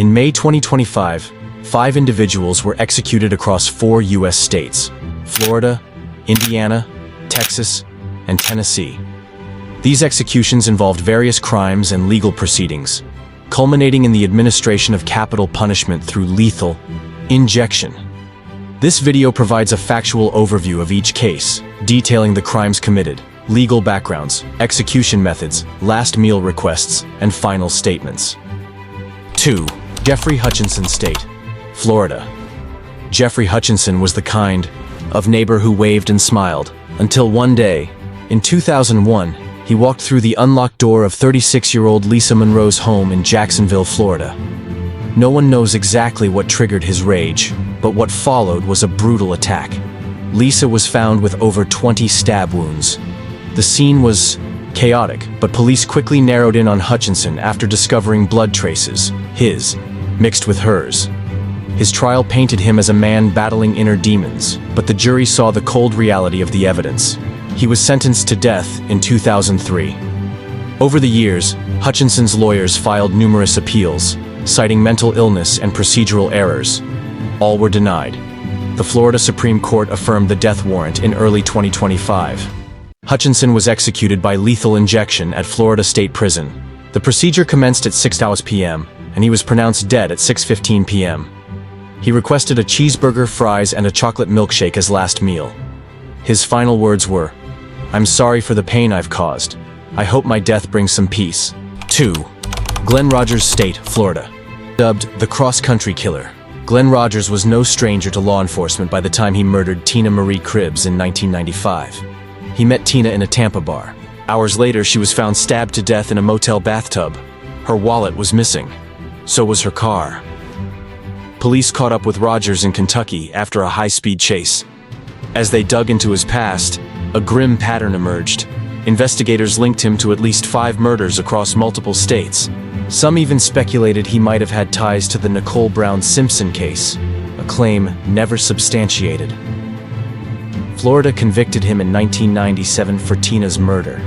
In May 2025, 5 individuals were executed across 4 U.S. states: Florida, Indiana, Texas, and Tennessee. These executions involved various crimes and legal proceedings, culminating in the administration of capital punishment through lethal injection. This video provides a factual overview of each case, detailing the crimes committed, legal backgrounds, execution methods, last meal requests, and final statements. 2. Jeffrey Hutchinson State, Florida. Jeffrey Hutchinson was the kind of neighbor who waved and smiled, until one day, in 2001, he walked through the unlocked door of 36-year-old Lisa Monroe's home in Jacksonville, Florida. No one knows exactly what triggered his rage, but what followed was a brutal attack. Lisa was found with over 20 stab wounds. The scene was chaotic, but police quickly narrowed in on Hutchinson after discovering blood traces, his, mixed with hers. His trial painted him as a man battling inner demons, but the jury saw the cold reality of the evidence. He was sentenced to death in 2003. Over the years, Hutchinson's lawyers filed numerous appeals, citing mental illness and procedural errors. All were denied. The Florida Supreme Court affirmed the death warrant in early 2025. Hutchinson was executed by lethal injection at Florida State Prison. The procedure commenced at 6 p.m., and he was pronounced dead at 6:15 p.m. He requested a cheeseburger, fries, and a chocolate milkshake as last meal. His final words were, "I'm sorry for the pain I've caused. I hope my death brings some peace." 2. Glen Rogers State, Florida. Dubbed the cross-country killer, Glen Rogers was no stranger to law enforcement by the time he murdered Tina Marie Cribbs in 1995. He met Tina in a Tampa bar. Hours later, she was found stabbed to death in a motel bathtub. Her wallet was missing. So was her car. Police caught up with Rogers in Kentucky after a high-speed chase. As they dug into his past, a grim pattern emerged. Investigators linked him to at least 5 murders across multiple states. Some even speculated he might have had ties to the Nicole Brown Simpson case, a claim never substantiated. Florida convicted him in 1997 for Tina's murder.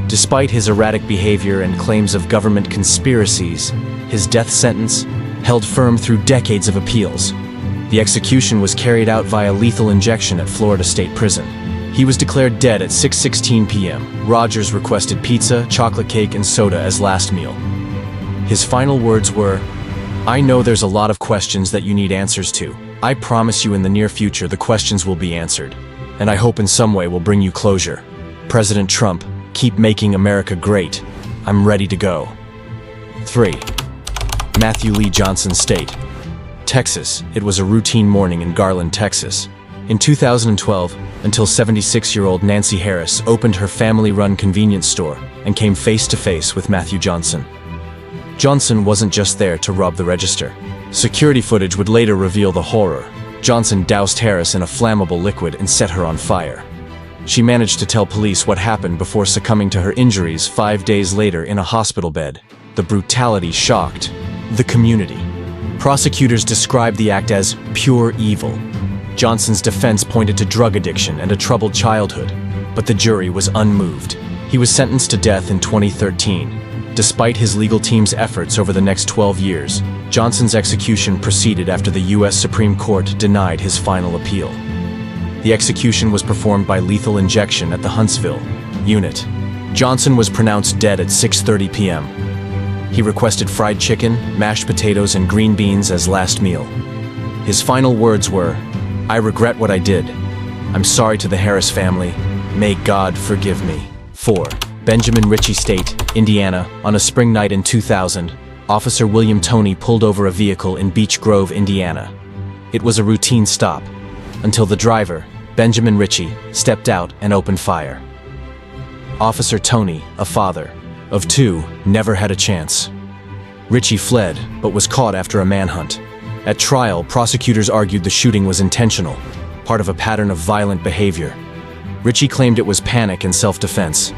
Despite his erratic behavior and claims of government conspiracies, his death sentence held firm through decades of appeals. The execution was carried out via lethal injection at Florida State Prison. He was declared dead at 6:16 p.m. Rogers requested pizza, chocolate cake, and soda as last meal. His final words were, "I know there's a lot of questions that you need answers to. I promise you in the near future the questions will be answered, and I hope in some way will bring you closure. President Trump, keep making America great. I'm ready to go." 3. Matthew Lee Johnson State, Texas. It was a routine morning in Garland, Texas. In 2012, until 76-year-old Nancy Harris opened her family-run convenience store and came face-to-face with Matthew Johnson. Johnson wasn't just there to rob the register. Security footage would later reveal the horror. Johnson doused Harris in a flammable liquid and set her on fire. She managed to tell police what happened before succumbing to her injuries 5 days later in a hospital bed. The brutality shocked the community. Prosecutors described the act as pure evil. Johnson's defense pointed to drug addiction and a troubled childhood, but the jury was unmoved. He was sentenced to death in 2013. Despite his legal team's efforts over the next 12 years, Johnson's execution proceeded after the U.S. Supreme Court denied his final appeal. The execution was performed by lethal injection at the Huntsville unit. Johnson was pronounced dead at 6:30 p.m. He requested fried chicken, mashed potatoes, and green beans as last meal. His final words were, "I regret what I did. I'm sorry to the Harris family. May God forgive me." 4. Benjamin Ritchie State, Indiana. On a spring night in 2000, Officer William Toney pulled over a vehicle in Beech Grove, Indiana. It was a routine stop, until the driver, Benjamin Ritchie, stepped out and opened fire. Officer Toney, a father of 2, never had a chance. Ritchie fled, but was caught after a manhunt. At trial, prosecutors argued the shooting was intentional, part of a pattern of violent behavior. Ritchie claimed it was panic and self-defense.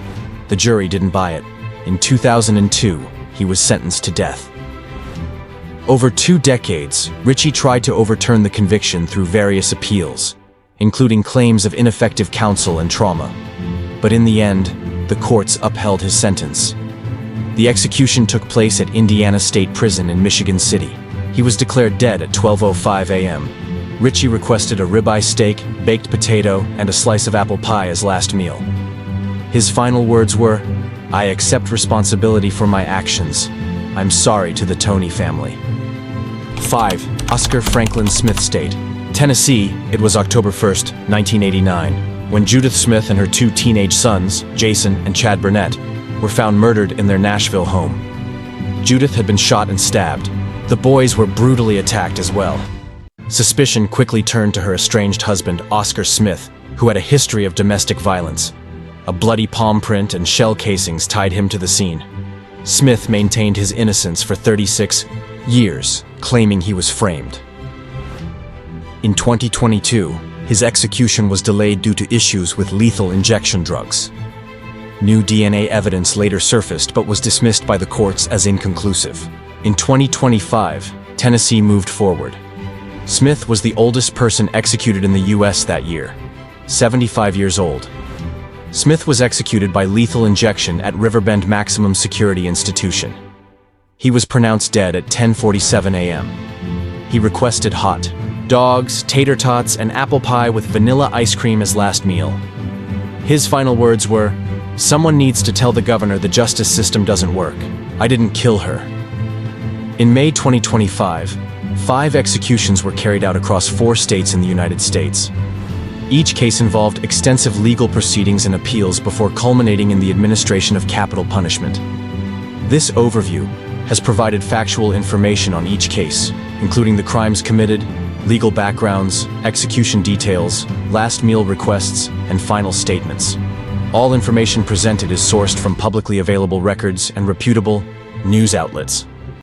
The jury didn't buy it. In 2002, he was sentenced to death. Over 2 decades, Ritchie tried to overturn the conviction through various appeals, including claims of ineffective counsel and trauma. But in the end, the courts upheld his sentence. The execution took place at Indiana State Prison in Michigan City. He was declared dead at 12:05 a.m. Ritchie requested a ribeye steak, baked potato, and a slice of apple pie as last meal. His final words were, "I accept responsibility for my actions. I'm sorry to the Tony family." 5. Oscar Franklin Smith State, Tennessee. It was October 1st, 1989, when Judith Smith and her 2 teenage sons, Jason and Chad Burnett, were found murdered in their Nashville home. Judith had been shot and stabbed. The boys were brutally attacked as well. Suspicion quickly turned to her estranged husband, Oscar Smith, who had a history of domestic violence. A bloody palm print and shell casings tied him to the scene. Smith maintained his innocence for 36 years, claiming he was framed. In 2022, his execution was delayed due to issues with lethal injection drugs. New DNA evidence later surfaced but was dismissed by the courts as inconclusive. In 2025, Tennessee moved forward. Smith was the oldest person executed in the U.S. that year, 75 years old. Smith was executed by lethal injection at Riverbend Maximum Security Institution. He was pronounced dead at 10:47 a.m. He requested hot dogs, tater tots, and apple pie with vanilla ice cream as last meal. His final words were, "Someone needs to tell the governor the justice system doesn't work. I didn't kill her." In May 2025, 5 executions were carried out across 4 states in the United States. Each case involved extensive legal proceedings and appeals before culminating in the administration of capital punishment. This overview has provided factual information on each case, including the crimes committed, legal backgrounds, execution details, last meal requests, and final statements. All information presented is sourced from publicly available records and reputable news outlets.